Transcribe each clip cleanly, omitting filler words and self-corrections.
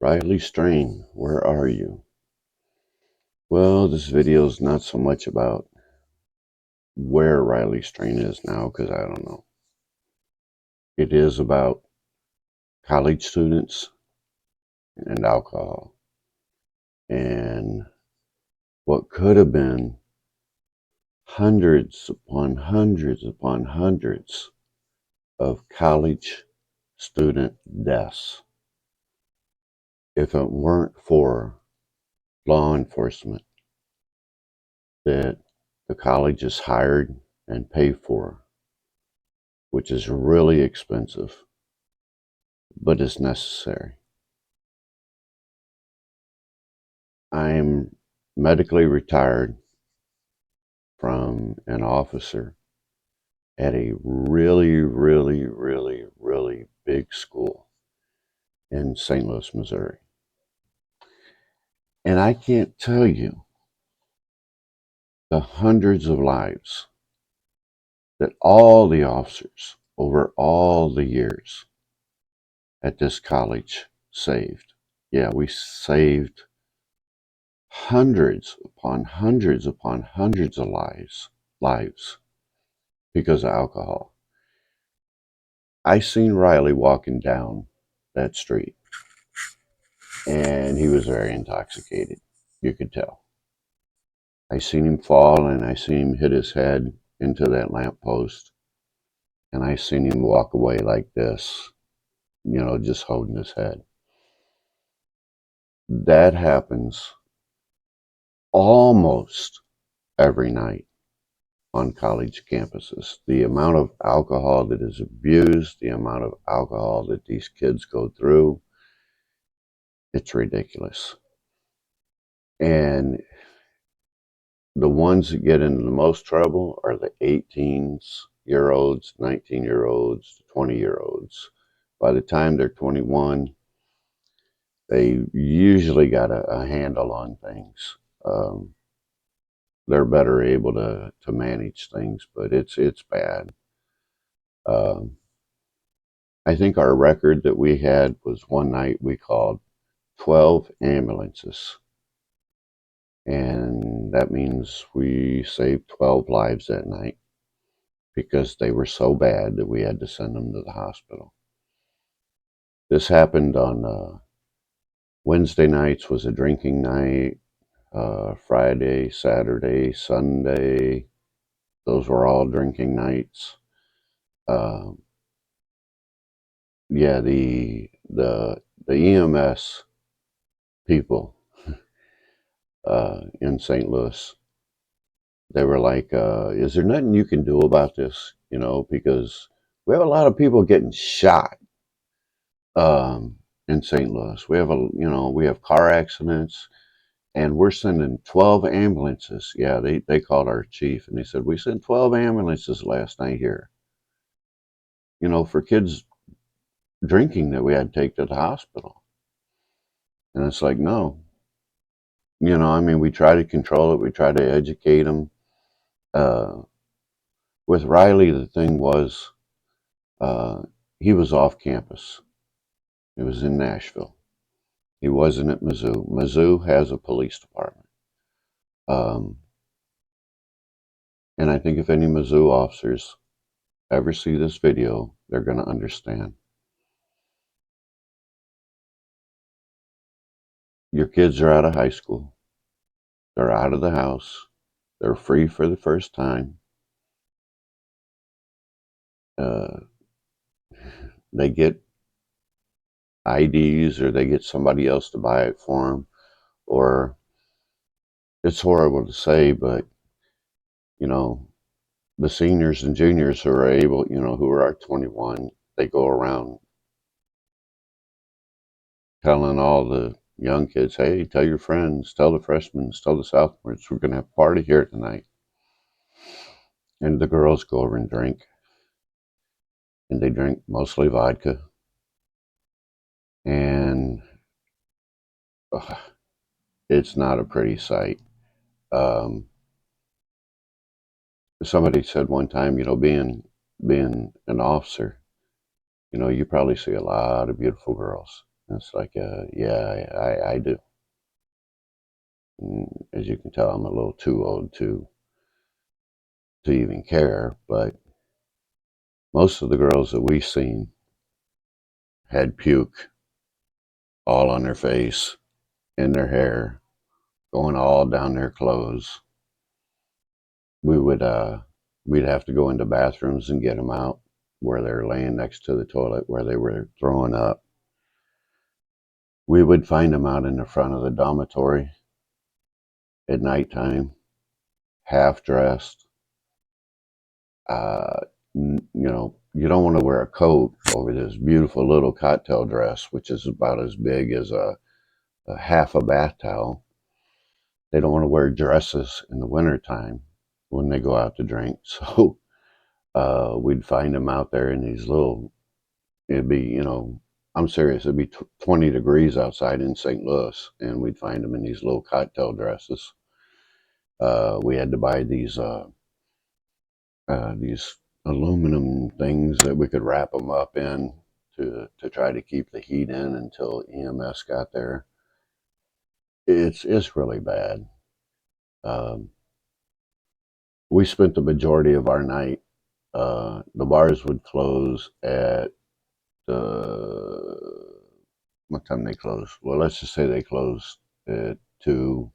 Riley Strain, where are you? Well, this video is not so much about where Riley Strain is now, because I don't know. It is about college students and alcohol and what could have been hundreds upon hundreds upon hundreds of college student deaths if it weren't for law enforcement that the colleges hired and pay for, which is really expensive, but is necessary. I'm medically retired from an officer at a really big school in St. Louis, Missouri. And I can't tell you the hundreds of lives that all the officers over all the years at this college saved. Yeah, we saved hundreds upon hundreds upon hundreds of lives because of alcohol. I seen Riley walking down that street, and he was very intoxicated. You could tell. I seen him fall, and I seen him hit his head into that lamppost, and I seen him walk away like this, just holding his head. That happens almost every night on college campuses. The amount of alcohol that is abused, the amount of alcohol that these kids go through, it's ridiculous. And the ones that get into the most trouble are the 18-year-olds, 19-year-olds, 20-year-olds. By the time they're 21, they usually got a handle on things. They're better able to manage things, but it's bad. Um, I think our record that we had was one night we called 12 ambulances. And that means we saved 12 lives that night because they were so bad that we had to send them to the hospital. This happened on Wednesday nights was a drinking night. Friday, Saturday, Sunday, those were all drinking nights. Um, yeah, the EMS people in St. Louis, they were like, "Is there nothing you can do about this?" Because we have a lot of people getting shot in St. Louis. We have car accidents, and we're sending 12 ambulances. Yeah, they called our chief and they said, we sent 12 ambulances last night here, for kids drinking that we had to take to the hospital. And it's like, no, we try to control it. We try to educate them. Uh, with Riley, the thing was, uh, he was off campus. It was in Nashville. He wasn't at Mizzou. Mizzou has a police department. Um, and I think if any Mizzou officers ever see this video, they're going to understand. Your kids are out of high school. They're out of the house. They're free for the first time. Uh, they get IDs or they get somebody else to buy it for them. Or it's horrible to say, but, you know, the seniors and juniors who are able, who are 21, they go around telling all the young kids, hey, tell your friends, tell the freshmen, tell the sophomores, we're going to have a party here tonight. And the girls go over and drink. And they drink mostly vodka. And it's not a pretty sight. Um, somebody said one time, being an officer, you probably see a lot of beautiful girls. It's like, yeah, I do. And as you can tell, I'm a little too old to even care. But most of the girls that we've seen had puke all on their face, in their hair, going all down their clothes. We would we'd have to go into bathrooms and get them out where they're laying next to the toilet where they were throwing up. We would find them out in the front of the dormitory at nighttime, half dressed. Uh, you don't want to wear a coat over this beautiful little cocktail dress, which is about as big as a half a bath towel. They don't want to wear dresses in the wintertime when they go out to drink. So we'd find them out there in these little, it'd be, I'm serious, it'd be 20 degrees outside in St. Louis, and we'd find them in these little cocktail dresses. We had to buy these aluminum things that we could wrap them up in to try to keep the heat in until EMS got there. It's really bad. Um, we spent the majority of our night. The bars would close at what time they close? Well, let's just say they closed at 2,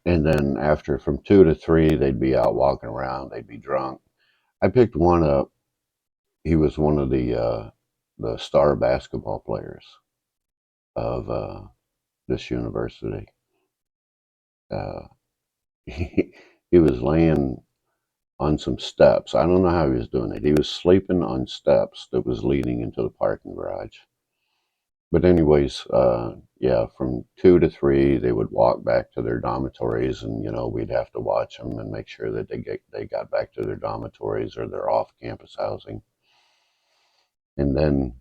and then after from 2 to 3, they'd be out walking around. They'd be drunk. I picked one up. He was one of the star basketball players of this university. Uh, he was laying on some steps. I don't know how he was doing it. He was sleeping on steps that was leading into the parking garage. But anyways, yeah, from 2 to 3, they would walk back to their dormitories, and we'd have to watch them and make sure that they got back to their dormitories or their off-campus housing. And then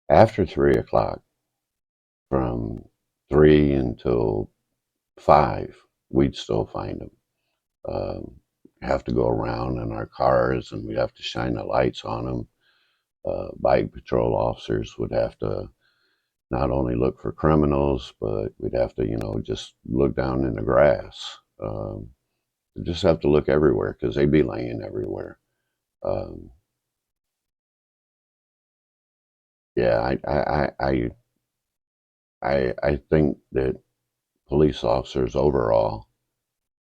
after 3 o'clock, from 3 until 5, we'd still find them. Have to go around in our cars, and we'd have to shine the lights on them. Bike patrol officers would have to not only look for criminals, but we'd have to, just look down in the grass. Just have to look everywhere because they'd be laying everywhere. Um, yeah, I think that police officers overall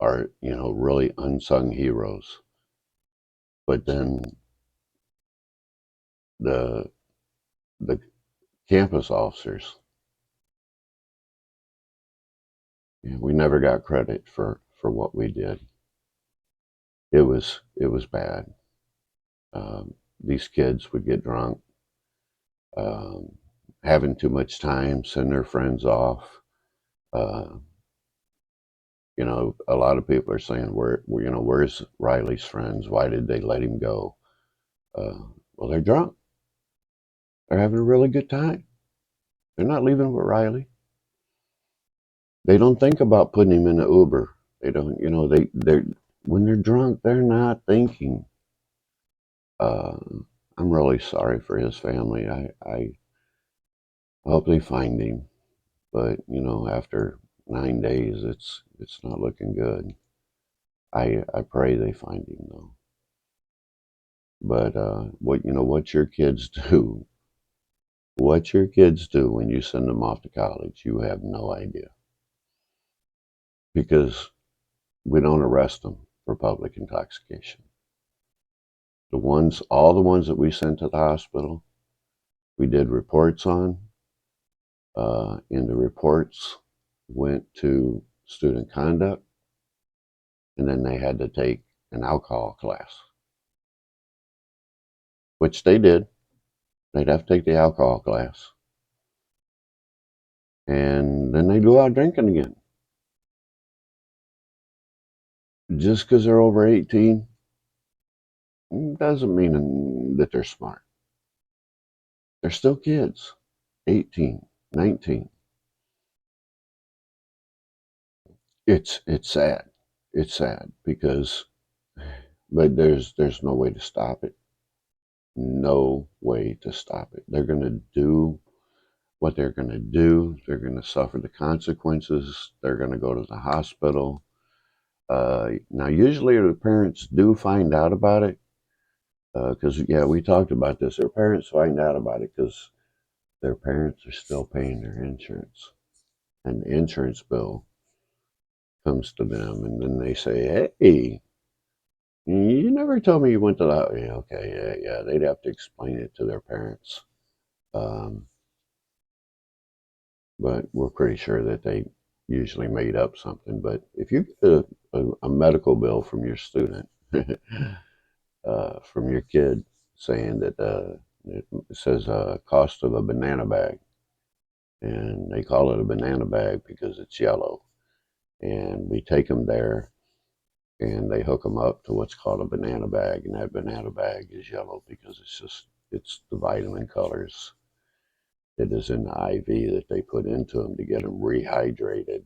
are, really unsung heroes. But then the the campus officers, we never got credit for what we did. It was bad. These kids would get drunk, um, having too much time, send their friends off. Uh, a lot of people are saying, where's Riley's friends? Why did they let him go? Well, they're drunk. They're having a really good time. They're not leaving with Riley. They don't think about putting him in an Uber. They don't, they're when they're drunk, they're not thinking. Uh, I'm really sorry for his family. I hope they find him, but after 9 days, it's not looking good. I pray they find him though. But what your kids do, what your kids do when you send them off to college, you have no idea, because we don't arrest them for public intoxication. All the ones that we sent to the hospital, we did reports on, and the reports went to student conduct, and then they had to take an alcohol class, which they did. They'd have to take the alcohol class, and then they'd go out drinking again. Just because they're over 18 doesn't mean that they're smart. They're still kids, 18, 19. It's sad. It's sad because, but there's no way to stop it. no way to stop it. They're going to do what they're going to do. They're going to suffer the consequences. They're going to go to the hospital. Now, usually the parents do find out about it because, yeah, we talked about this. Their parents find out about it because their parents are still paying their insurance. And the insurance bill comes to them, and then they say, "Hey, you never told me you went to the." Yeah, okay, yeah. They'd have to explain it to their parents, um, but we're pretty sure that they usually made up something. But if you get a medical bill from your student, from your kid, saying that it says cost of a banana bag, and they call it a banana bag because it's yellow, and we take them there and they hook them up to what's called a banana bag, and that banana bag is yellow because it's the vitamin colors that is in the IV that they put into them to get them rehydrated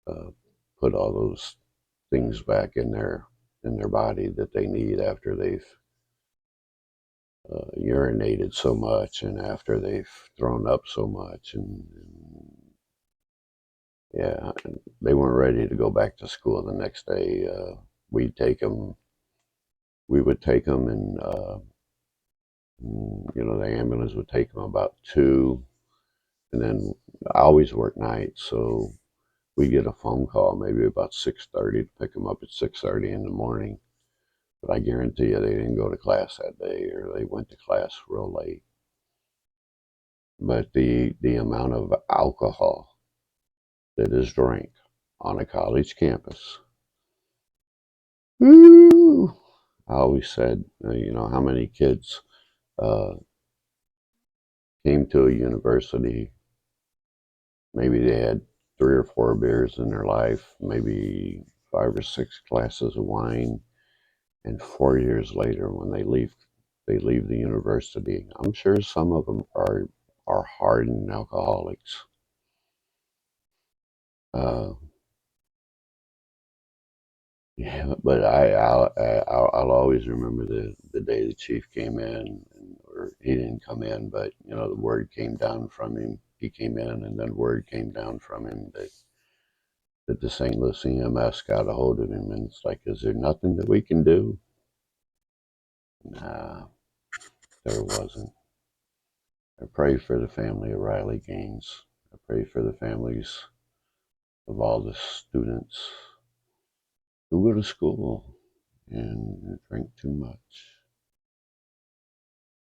and put all those things back in their body that they need after they've urinated so much and after they've thrown up so much and yeah, and they weren't ready to go back to school the next day. We'd take them. We would take them and the ambulance would take them about 2, and then I always work nights, so we get a phone call maybe about 6:30 to pick them up at 6:30 in the morning. But I guarantee you they didn't go to class that day, or they went to class real late. But the amount of alcohol that is drank on a college campus, woo! I always said, how many kids uh, came to a university. Maybe they had 3 or 4 beers in their life, maybe 5 or 6 glasses of wine, and 4 years later, when they leave the university. I'm sure some of them are hardened alcoholics. Uh, yeah, but I'll always remember the day the chief came in, or he didn't come in, but the word came down from him. He came in, and then word came down from him that the St. Louis EMS got a hold of him, and it's like, is there nothing that we can do? Nah, there wasn't. I pray for the family of Riley Gaines. I pray for the families of all the students who go to school and drink too much.